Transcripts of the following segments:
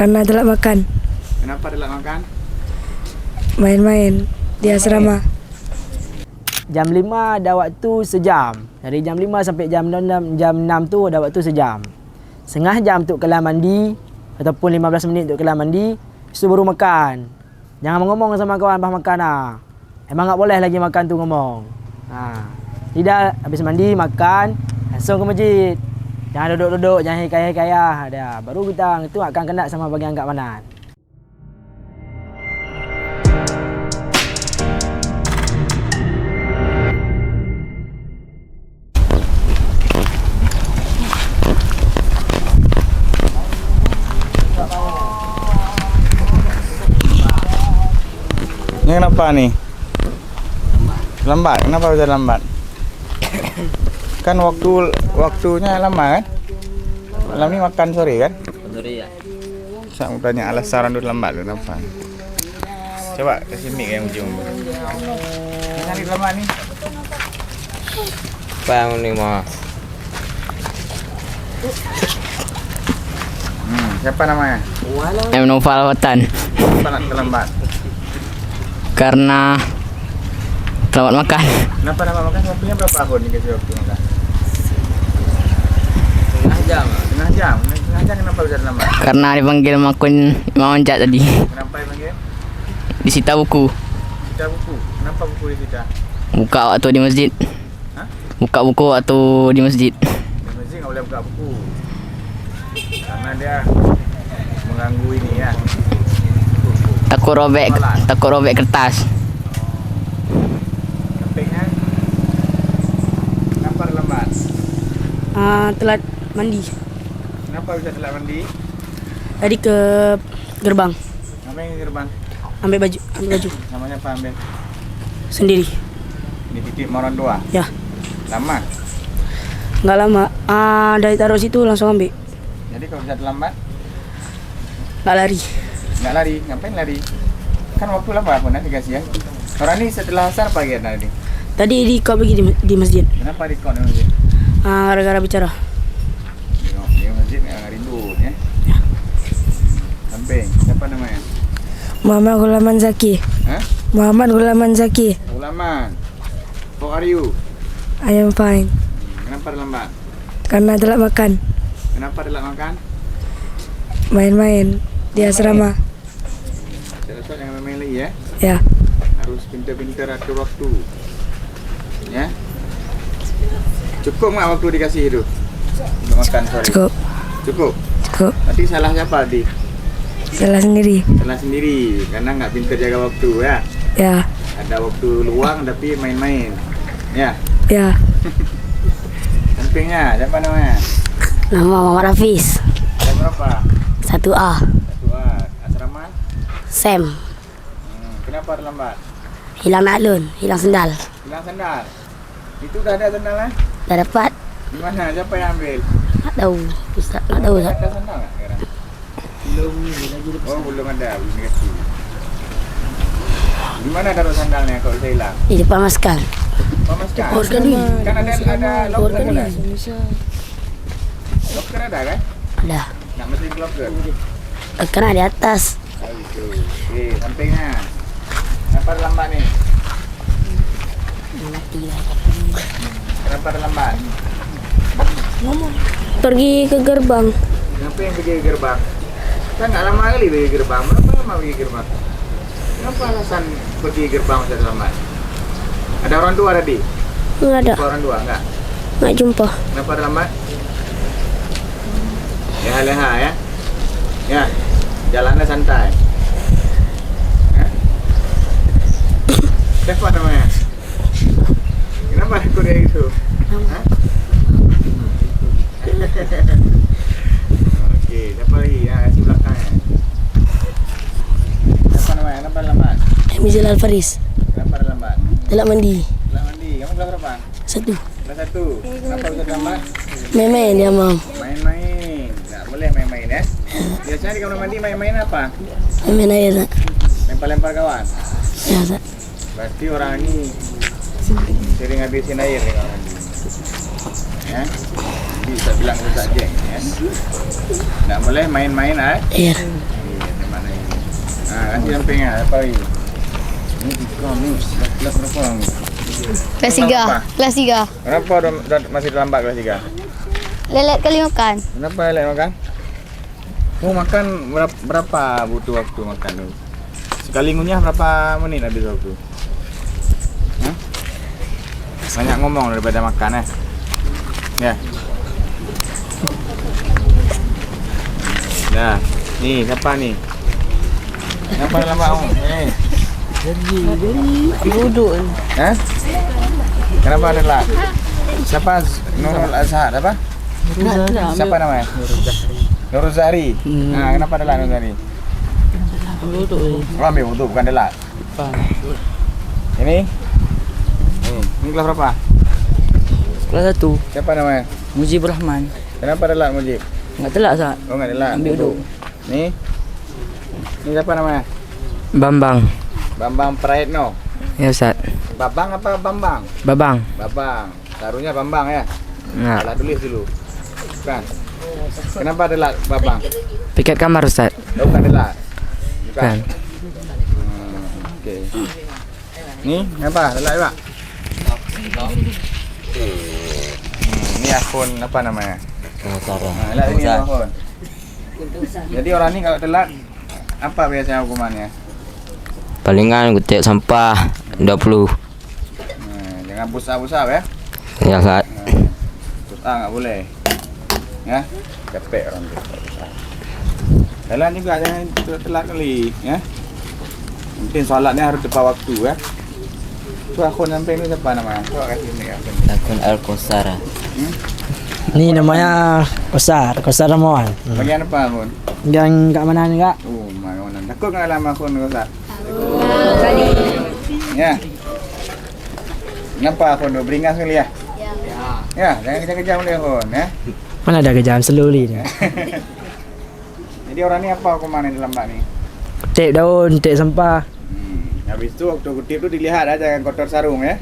Karena telat makan. Kenapa telat makan? Main-main di asrama. Jam 5 ada waktu sejam. Dari jam 5 sampai jam 6 tu ada waktu sejam. Setengah jam untuk kelar mandi ataupun 15 minit untuk kelar mandi, lepas tu baru makan. Jangan ngomong sama kawan pas makan lah. Emang tak boleh lagi makan tu ngomong. Tidak, habis mandi makan, langsung ke masjid. Jangan duduk-duduk, jangan hikayah-hikayah. Dah, baru kita itu akan kena sama bagian keamanan. Ini kenapa nih? Lambat. Kenapa bisa lambat? Kan waktunya lama kan? Malam ni makan sore kan? Sore ya. Saya mau tanya alasan dulu lambat tu kenapa? Coba kasih mic yang ujung. Cari lambat ni. Apa yang ni mah? Siapa namanya? M. Noval Watan. Kenapa nak terlambat? Karena terlambat makan. Kenapa lambat makan? Waktunya berapa tahun ni kasih waktu makan? Setengah jam. Setengah jam. Setengah jam kenapa bisa lambat? Karena dipanggil makun Imam Anjat tadi. Kenapa dipanggil? Disita buku. Sita buku. Kenapa buku disita? Buka waktu di masjid. Hah? Buka buku waktu di masjid. Di masjid nggak boleh buka buku. Karena dia mengganggu ini ya. Takut robek kertas. Kepingnya kenapa lambat? Telat mandi. Kenapa bisa telat mandi? Tadi ke gerbang. Ngapain ke gerbang? Ambil baju. Namanya apa ambil? Sendiri. Dititip sama orang tua? Ya. Lama? Nggak lama. Dari taruh situ langsung ambil. Jadi kalau bisa terlambat, Nggak lari. nggak lari. Ngapain lari? Kan waktu lama pun nanti dikasih ya. Orang ini setelah asar pagi tadi. Tadi di kau pergi di masjid. Kenapa di kau di masjid? Gara-gara bicara. Di masjid nggak rindu ya? Samping. Siapa namanya? Muhammad Gulaman Zaki. Hah? Muhammad Gulaman Zaki. Ulaman. How are you? I am fine. Kenapa terlambat? Karena telat makan. Kenapa telat makan? Main-main di asrama. Saya jangan main lagi ya. Ya. Harus pintar-pintar atur waktu. Ya. Cukup nggak waktu dikasih itu untuk makan sore? Cukup. Cukup. Cukup. Nanti salah siapa di? Salah sendiri. Salah sendiri karena nggak pintar jaga waktu ya. Ya. Ada waktu luang tapi main-main. Ya. Ya. Sampingnya siapa namanya? Nama Muhammad Hafiz. Jam berapa? 1A. Satu asrama. Sam. Kenapa terlambat? Hilang naklun. Hilang sendal. Hilang sandal. Itu dah ada sandal kan? Dah dapat. Di mana? Siapa yang ambil? Tak tahu. Ustaz. Tak tahu Ustaz. Ada sandal nggak sekarang? Belum ada. Belum dikasih. Di mana taruh sandalnya kalau saya hilang? Di depan maskal. Pamaskan. Organi. Kan ada locker kan? Locker ada kan? Ada. Nak mesti locker. Kan ada di atas. Oh gitu. Okey, sampingnya. Kenapa terlambat ni? Kenapa terlambat? Pergi ke gerbang. Kenapa yang pergi ke gerbang? Kan tak lama kali pergi ke gerbang. Berapa lama pergi ke gerbang? Kenapa alasan pergi ke gerbang saya terlambat? Ada orang tua tadi? Enggak ada. Jumpa orang tua enggak? Enggak jumpa. Kenapa terlambat? Leha-leha ya? Ya, jalannya santai. Siapa namanya? Kenapa ikut dia itu? Hah? Okey, siapa lagi? Si belakangnya. Siapa namanya? Kenapa lambat? Mizal Al-Faris. Kenapa lambat? Telat mandi. Telat mandi. Kamu kelas berapa? 1. Kelas 1. Kenapa bisa lambat? Main-main dia mam. Main-main. Tak boleh main-main ya. Biasanya di kamar mandi main-main apa? Main air tak? Lempar-lempar kawan. Ya tak? Berarti orang ini sering habisin air di kamar mandi. Ya. Jadi Nanti saya bilang ke Ustaz Jack ya. Tak boleh main-main Iya. Mana ini? Nanti samping apa ini? Ini dikau ni kelas berapa orang ni? Kelas 3. Kelas 3. Kenapa masih terlambat kelas 3? Lelet kali makan. Kenapa lelet makan? Makan berapa butuh waktu makan tu? Sekali ngunyah berapa menit habis waktu? Hah? Banyak ngomong daripada makan Ya. Dah. Ni siapa ni? Siapa lambat kamu? Duduk. Kenapa ada lah? Siapa Nurul Azhar apa? Siapa namanya? Nurul Zahri. Kenapa ada lah Nurul Zahri? Oh, ambil wudu bukan delat. Ini kelas berapa? Kelas 1. Siapa namanya? Mujib Rahman. Kenapa delat Mujib? Enggak telak Ustaz. Oh, enggak delat. Ambil wudu. Ni siapa namanya? Bambang. Bambang Praetno. Ya Ustaz. Babang apa Bambang? Babang. Babang. Taruhnya Bambang ya. Nah, Salah tulis dulu. Bukan. Kenapa delat Babang? piket kamar Ustaz. Oh, bukan delat. Bukan. Okey. Ni apa? Delat juga. Ni akun apa namanya? Delat ini akun. Jadi orang ni kalau telat apa biasanya hukumannya? Palingan kutip sampah 20. Jangan busar-busar ya. Ya Ustaz. Busar enggak boleh. Ya. Capek orang tu. Jalan juga jangan telat kali ya. Mungkin solatnya harus tepat waktu ya. Tu akun sampai ni siapa namanya? Coba kasih ni akun. Akun Al-Qusara. Ni namanya Kosar Ramawan. Bagian apa akun? Yang kat mana ni kak? Oh, mana takut enggak dalam akun kau tak? Ya. Kenapa akun tu beringas kali ya? Ya, jangan kejar-kejar boleh akun ya. Mana ada kejam slowly ni. Jadi orang ni apa hukuman yang dalam bak ni? Kutip daun, kutip sampah. Habis tu waktu kutip tu dilihat jangan kotor sarung ya.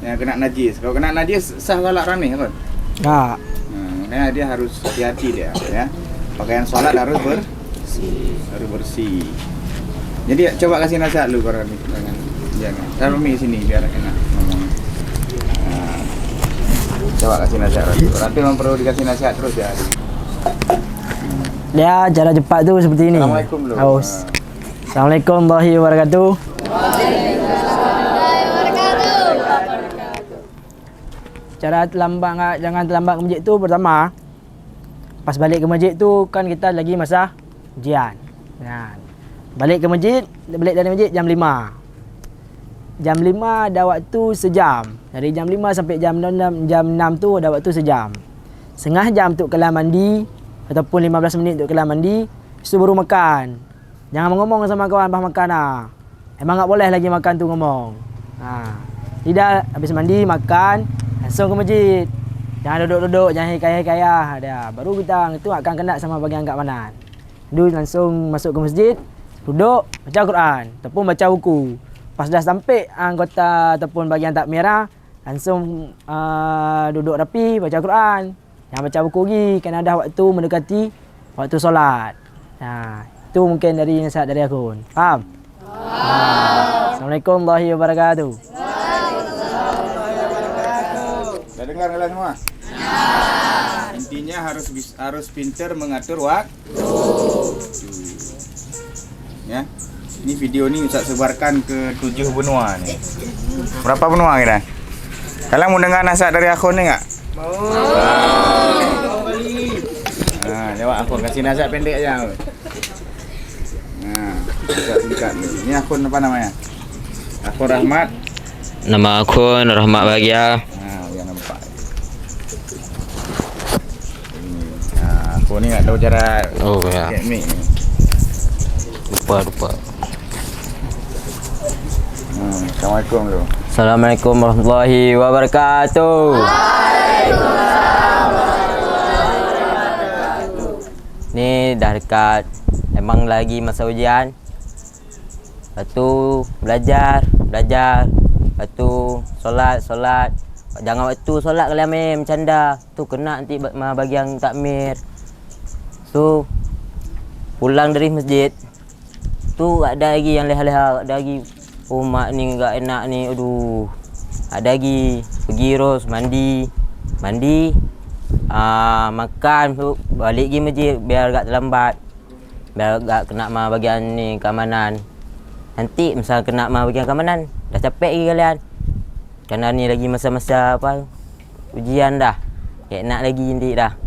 Yang kena najis. Kalau kena najis sah solat orang ni kan? Kak. Makanya dia harus hati-hati dia ya. Pakaian solat harus bersih. Jadi coba kasih nasihat lu korang ni. Jangan. Taruh mi sini biar enak ngomong. Coba kasih nasihat Ratu. Ratu memang perlu dikasih nasihat terus ya. Dia cara cepat tu seperti ini. Assalamualaikum dulu. Aus. Assalamualaikum warahmatullahi wabarakatuh. Cara terlambat, jangan terlambat ke masjid tu pertama. Pas balik ke masjid tu kan kita lagi masa ujian. Kan. Balik ke masjid, balik dari masjid jam 5. Jam 5 ada waktu sejam. Dari jam 5 sampai jam 6 tu ada waktu sejam. Setengah jam untuk kelam mandi ataupun 15 minit untuk kelam mandi. Lepas tu baru makan. Jangan ngomong sama kawan pas makan lah. Emang tak boleh lagi makan tu ngomong. Tidak, habis mandi makan langsung ke masjid. Jangan duduk-duduk, jangan hikayah-hikayah dah. Baru kita itu akan kena sama bagian kat mana. Dulu langsung masuk ke masjid, duduk baca Quran ataupun baca buku. Pas dah sampai anggota ataupun bagian takmirah, langsung duduk rapi baca Quran. Jangan baca buku lagi kerana dah waktu mendekati waktu solat. Itu mungkin dari nasihat dari aku. Faham? Assalamualaikum warahmatullahi wabarakatuh. Dah dengar kalian semua? Intinya harus pintar mengatur waktu. Ya. Ini video ni Ustaz sebarkan ke 7 benua ni. Berapa benua kira? Kalian mau dengar nasihat dari akun ni enggak? Mau. Jawab akun, kasih nasihat pendek aja. Nasihat singkat ni. Ini akun apa namanya? Akun Rahmat. Nama akun Rahmat Bahagia. Yang nampak. Aku ni nak tahu cara Oh ya. teknik ni. Lupa. Assalamualaikum dulu. Assalamualaikum warahmatullahi wabarakatuh. Ni dah dekat. Emang lagi masa ujian. Lepas tu belajar. Lepas tu solat. Lepas Jangan waktu solat kalian main bercanda. Tu kena nanti bagi yang takmir. Tu pulang dari masjid. Tu ada lagi yang leha-leha, ada lagi mak ni enggak enak ni. Aduh. Ada lagi pergi terus mandi. Makan tu balik pergi masjid biar agak terlambat. Biar agak kena bahagian ni keamanan. Nanti misal kena bahagian keamanan, dah capek lagi kalian. Kerana ni lagi masa-masa apa ujian dah. Tak nak lagi nanti dah.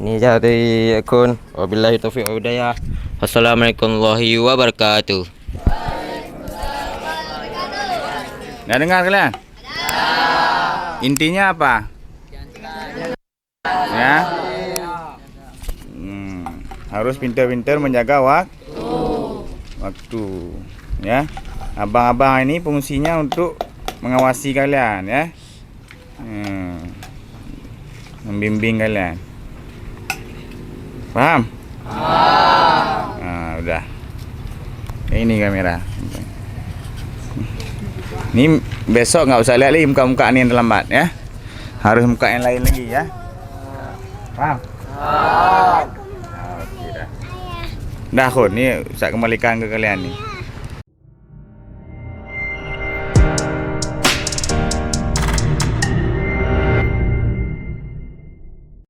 Ni je dari akun. Wabillahi taufiq wal hidayah. Assalamualaikum warahmatullahi wabarakatuh. Dah dengar kalian? Intinya apa? Ya. Harus pintar-pintar menjaga waktu. Ya. Abang-abang ini fungsinya untuk mengawasi kalian, ya. Membimbing kalian. Faham? Udah. Ini kamera. Ni besok nggak usah lihat lagi muka-muka ni yang terlambat, ya. Harus muka yang lain lagi, ya. Faham? Okey dah. Dah Khun, ni Ustaz kembalikan ke kalian ni.